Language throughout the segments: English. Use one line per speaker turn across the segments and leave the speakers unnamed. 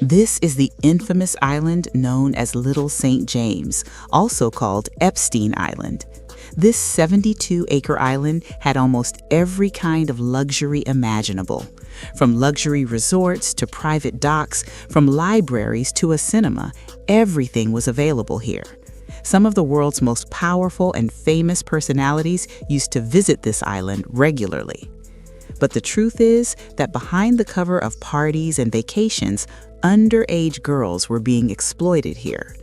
This is the infamous island known as Little St. James, also called Epstein Island. This 72-acre island had almost every kind of luxury imaginable. From luxury resorts to private docks, from libraries to a cinema, everything was available here. Some of the world's most powerful and famous personalities used to visit this island regularly. But the truth is that behind the cover of parties and vacations, underage girls were being exploited here.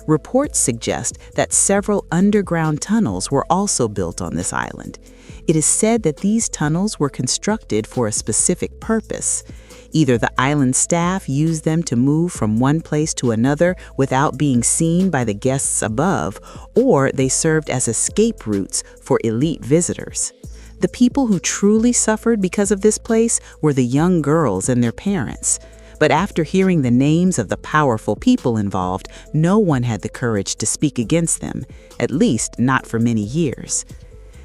Reports suggest that several underground tunnels were also built on this island. It is said that these tunnels were constructed for a specific purpose. Either the island staff used them to move from one place to another without being seen by the guests above, or they served as escape routes for elite visitors. The people who truly suffered because of this place were the young girls and their parents. But after hearing the names of the powerful people involved, no one had the courage to speak against them, at least not for many years.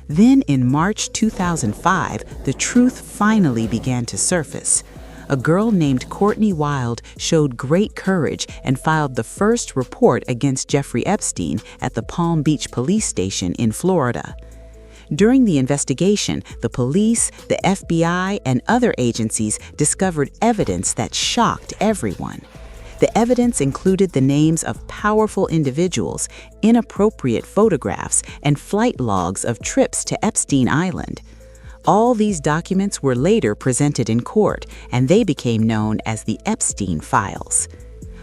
Then in March 2005, the truth finally began to surface. A girl named Courtney Wild showed great courage and filed the first report against Jeffrey Epstein at the Palm Beach police station in Florida. During the investigation, the police, the FBI, and other agencies discovered evidence that shocked everyone. The evidence included the names of powerful individuals, inappropriate photographs, and flight logs of trips to Epstein Island. All these documents were later presented in court, and they became known as the Epstein Files.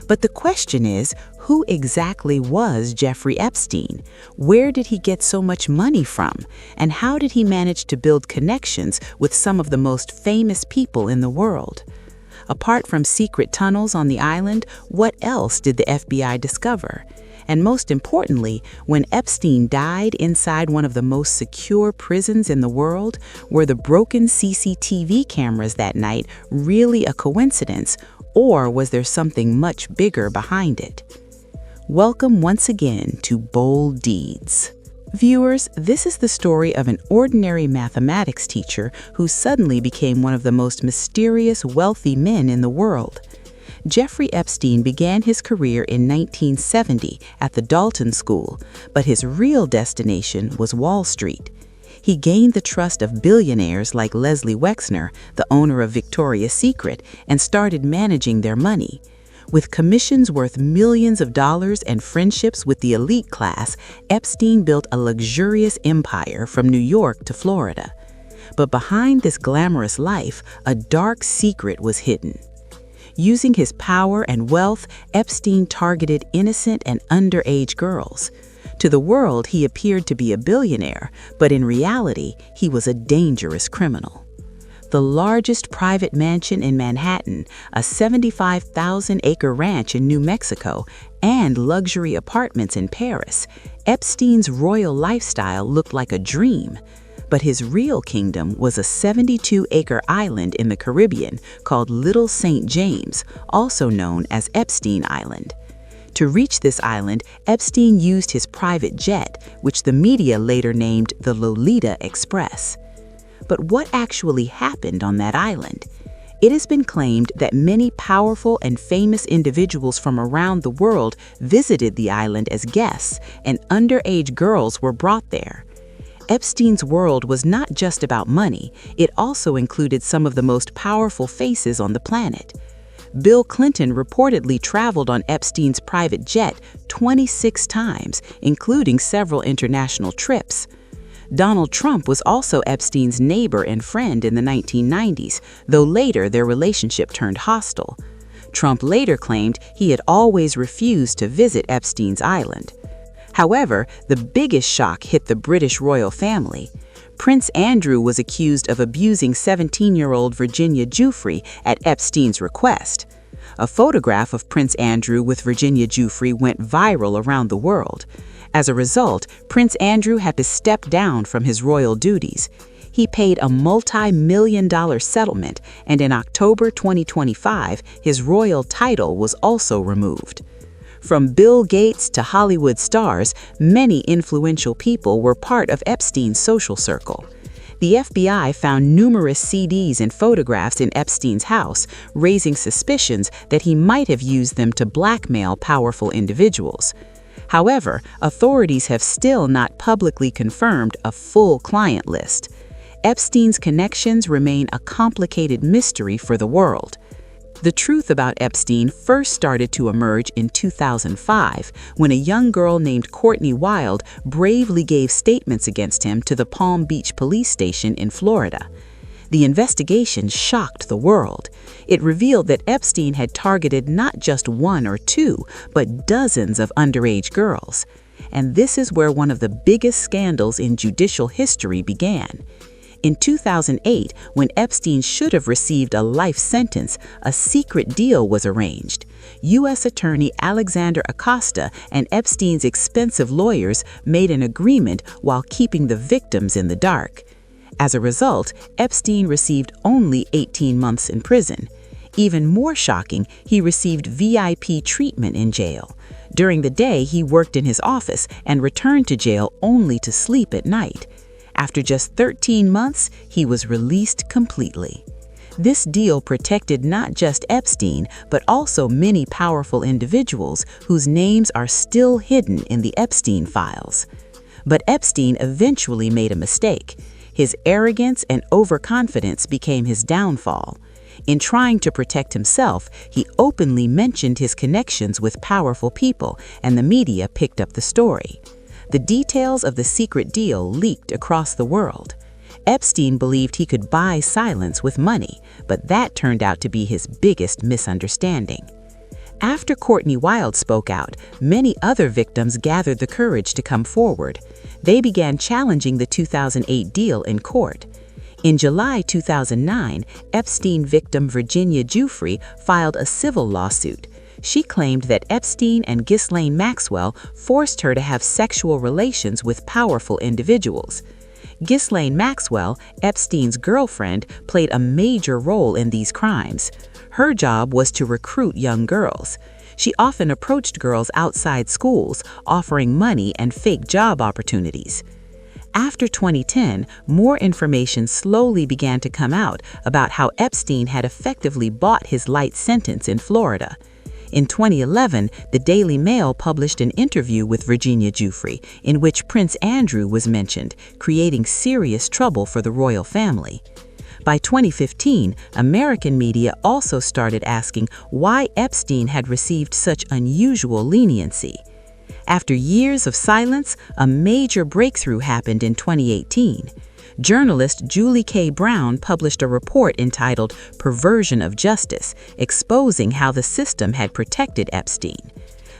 But the question is, who exactly was Jeffrey Epstein? Where did he get so much money from? And how did he manage to build connections with some of the most famous people in the world? Apart from secret tunnels on the island, what else did the FBI discover? And most importantly, when Epstein died inside one of the most secure prisons in the world, were the broken CCTV cameras that night really a coincidence, or was there something much bigger behind it? Welcome once again to Bold Deeds. Viewers, this is the story of an ordinary mathematics teacher who suddenly became one of the most mysterious, wealthy men in the world. Jeffrey Epstein began his career in 1970 at the Dalton School, but his real destination was Wall Street. He gained the trust of billionaires like Leslie Wexner, the owner of Victoria's Secret, and started managing their money. With commissions worth millions of dollars and friendships with the elite class, Epstein built a luxurious empire from New York to Florida. But behind this glamorous life, a dark secret was hidden. Using his power and wealth, Epstein targeted innocent and underage girls. To the world, he appeared to be a billionaire, but in reality, he was a dangerous criminal. The largest private mansion in Manhattan, a 75,000-acre ranch in New Mexico, and luxury apartments in Paris, Epstein's royal lifestyle looked like a dream. But his real kingdom was a 72-acre island in the Caribbean called Little St. James, also known as Epstein Island. To reach this island, Epstein used his private jet, which the media later named the Lolita Express. But what actually happened on that island? It has been claimed that many powerful and famous individuals from around the world visited the island as guests, and underage girls were brought there. Epstein's world was not just about money, it also included some of the most powerful faces on the planet. Bill Clinton reportedly traveled on Epstein's private jet 26 times, including several international trips. Donald Trump was also Epstein's neighbor and friend in the 1990s, though later their relationship turned hostile. Trump later claimed he had always refused to visit Epstein's island. However, the biggest shock hit the British royal family. Prince Andrew was accused of abusing 17-year-old Virginia Giuffre at Epstein's request. A photograph of Prince Andrew with Virginia Giuffre went viral around the world. As a result, Prince Andrew had to step down from his royal duties. He paid a multi-million-dollar settlement, and in October 2025, his royal title was also removed. From Bill Gates to Hollywood stars, many influential people were part of Epstein's social circle. The FBI found numerous CDs and photographs in Epstein's house, raising suspicions that he might have used them to blackmail powerful individuals. However, authorities have still not publicly confirmed a full client list. Epstein's connections remain a complicated mystery for the world. The truth about Epstein first started to emerge in 2005 when a young girl named Courtney Wild bravely gave statements against him to the Palm Beach police station in Florida. The investigation shocked the world. It revealed that Epstein had targeted not just one or two, but dozens of underage girls. And this is where one of the biggest scandals in judicial history began. In 2008, when Epstein should have received a life sentence, a secret deal was arranged. U.S. Attorney Alexander Acosta and Epstein's expensive lawyers made an agreement while keeping the victims in the dark. As a result, Epstein received only 18 months in prison. Even more shocking, he received VIP treatment in jail. During the day, he worked in his office and returned to jail only to sleep at night. After just 13 months, he was released completely. This deal protected not just Epstein, but also many powerful individuals whose names are still hidden in the Epstein files. But Epstein eventually made a mistake. His arrogance and overconfidence became his downfall. In trying to protect himself, he openly mentioned his connections with powerful people, and the media picked up the story. The details of the secret deal leaked across the world. Epstein believed he could buy silence with money, but that turned out to be his biggest misunderstanding. After Courtney Wild spoke out, many other victims gathered the courage to come forward. They began challenging the 2008 deal in court. In July 2009, Epstein victim Virginia Giuffre filed a civil lawsuit. She claimed that Epstein and Ghislaine Maxwell forced her to have sexual relations with powerful individuals. Ghislaine Maxwell, Epstein's girlfriend, played a major role in these crimes. Her job was to recruit young girls. She often approached girls outside schools, offering money and fake job opportunities. After 2010, more information slowly began to come out about how Epstein had effectively bought his light sentence in Florida. In 2011, the Daily Mail published an interview with Virginia Giuffre in which Prince Andrew was mentioned, creating serious trouble for the royal family. By 2015, American media also started asking why Epstein had received such unusual leniency. After years of silence, a major breakthrough happened in 2018. Journalist Julie K. Brown published a report entitled "Perversion of Justice," exposing how the system had protected Epstein.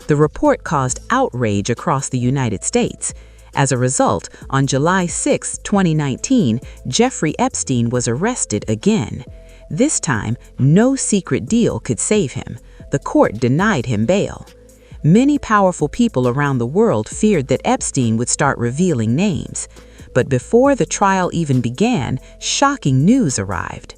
The report caused outrage across the United States. As a result, on July 6, 2019, Jeffrey Epstein was arrested again. This time, no secret deal could save him. The court denied him bail. Many powerful people around the world feared that Epstein would start revealing names. But before the trial even began, shocking news arrived.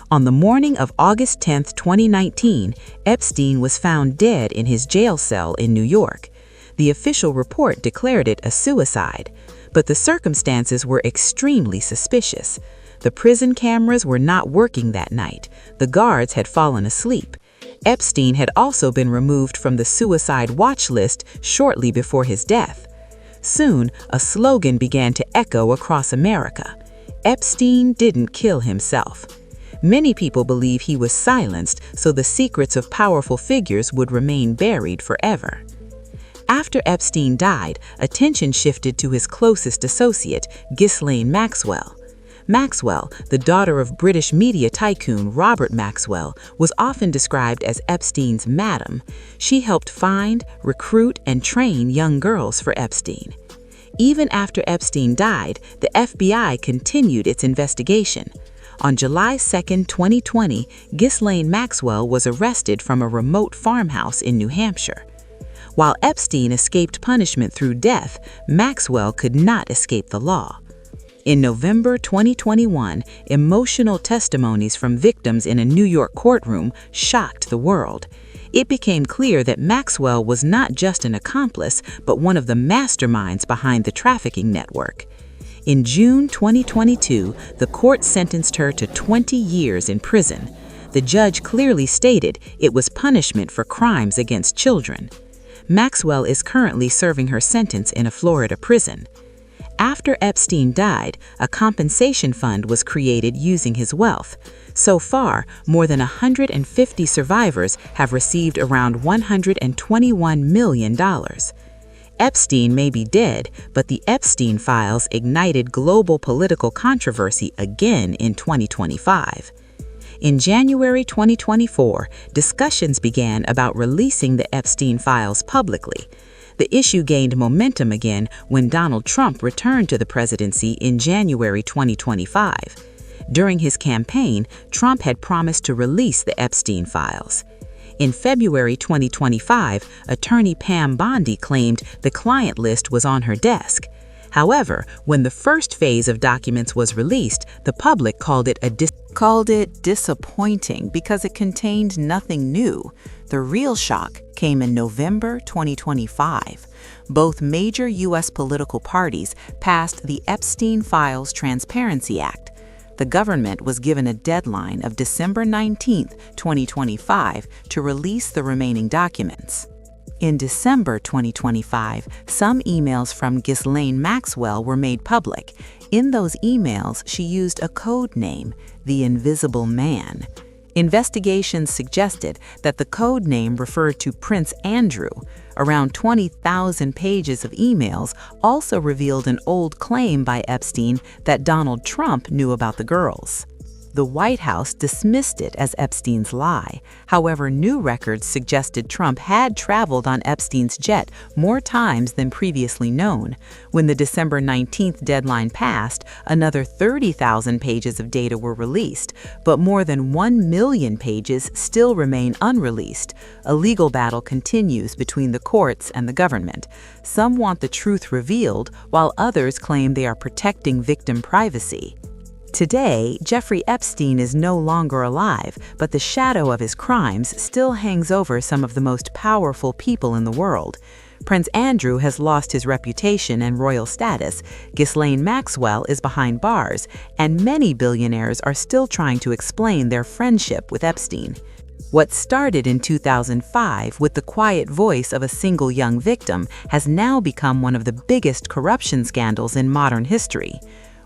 On the morning of August 10, 2019, Epstein was found dead in his jail cell in New York. The official report declared it a suicide, but the circumstances were extremely suspicious. The prison cameras were not working that night. The guards had fallen asleep. Epstein had also been removed from the suicide watch list shortly before his death. Soon, a slogan began to echo across America: Epstein didn't kill himself. Many people believe he was silenced so the secrets of powerful figures would remain buried forever. After Epstein died, attention shifted to his closest associate, Ghislaine Maxwell. Maxwell, the daughter of British media tycoon Robert Maxwell, was often described as Epstein's madam. She helped find, recruit, and train young girls for Epstein. Even after Epstein died, the FBI continued its investigation. On July 2, 2020, Ghislaine Maxwell was arrested from a remote farmhouse in New Hampshire. While Epstein escaped punishment through death, Maxwell could not escape the law. In November 2021, emotional testimonies from victims in a New York courtroom shocked the world. It became clear that Maxwell was not just an accomplice, but one of the masterminds behind the trafficking network. In June 2022, the court sentenced her to 20 years in prison. The judge clearly stated it was punishment for crimes against children. Maxwell is currently serving her sentence in a Florida prison. After Epstein died, a compensation fund was created using his wealth. So far, more than 150 survivors have received around $121 million. Epstein may be dead, but the Epstein files ignited global political controversy again in 2025. In January 2024, discussions began about releasing the Epstein files publicly. The issue gained momentum again when Donald Trump returned to the presidency in January 2025. During his campaign, Trump had promised to release the Epstein files. In February 2025, attorney Pam Bondi claimed the client list was on her desk. However, when the first phase of documents was released, the public called it disappointing because it contained nothing new. The real shock came in November 2025. Both major U.S. political parties passed the Epstein Files Transparency Act. The government was given a deadline of December 19, 2025, to release the remaining documents. In December 2025, some emails from Ghislaine Maxwell were made public. In those emails, she used a code name, the Invisible Man. Investigations suggested that the code name referred to Prince Andrew. Around 20,000 pages of emails also revealed an old claim by Epstein that Donald Trump knew about the girls. The White House dismissed it as Epstein's lie. However, new records suggested Trump had traveled on Epstein's jet more times than previously known. When the December 19th deadline passed, another 30,000 pages of data were released, but more than 1 million pages still remain unreleased. A legal battle continues between the courts and the government. Some want the truth revealed, while others claim they are protecting victim privacy. Today, Jeffrey Epstein is no longer alive, but the shadow of his crimes still hangs over some of the most powerful people in the world. Prince Andrew has lost his reputation and royal status, Ghislaine Maxwell is behind bars, and many billionaires are still trying to explain their friendship with Epstein. What started in 2005 with the quiet voice of a single young victim has now become one of the biggest corruption scandals in modern history.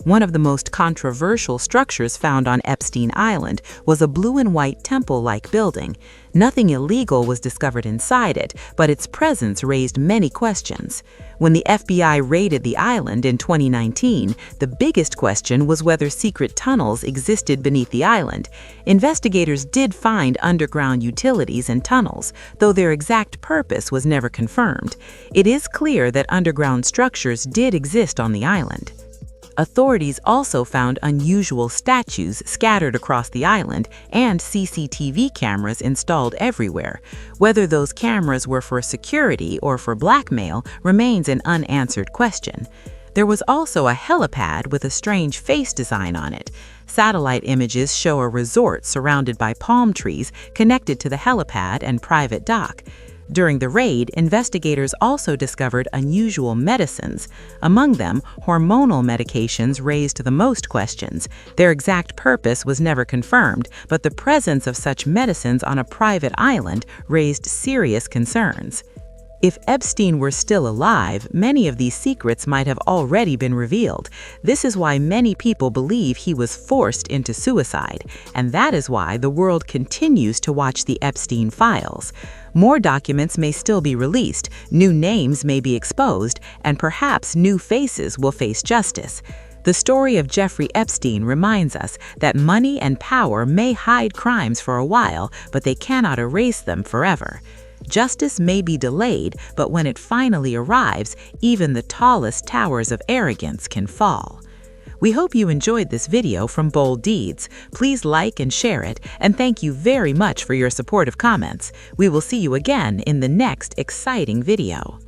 One of the most controversial structures found on Epstein Island was a blue and white temple-like building. Nothing illegal was discovered inside it, but its presence raised many questions. When the FBI raided the island in 2019, the biggest question was whether secret tunnels existed beneath the island. Investigators did find underground utilities and tunnels, though their exact purpose was never confirmed. It is clear that underground structures did exist on the island. Authorities also found unusual statues scattered across the island and CCTV cameras installed everywhere. Whether those cameras were for security or for blackmail remains an unanswered question. There was also a helipad with a strange face design on it. Satellite images show a resort surrounded by palm trees connected to the helipad and private dock. During the raid, investigators also discovered unusual medicines. Among them, hormonal medications raised the most questions. Their exact purpose was never confirmed, but the presence of such medicines on a private island raised serious concerns. If Epstein were still alive, many of these secrets might have already been revealed. This is why many people believe he was forced into suicide, and that is why the world continues to watch the Epstein files. More documents may still be released, new names may be exposed, and perhaps new faces will face justice. The story of Jeffrey Epstein reminds us that money and power may hide crimes for a while, but they cannot erase them forever. Justice may be delayed, but when it finally arrives, even the tallest towers of arrogance can fall. We hope you enjoyed this video from Bold Deeds. Please like and share it, and thank you very much for your supportive comments. We will see you again in the next exciting video.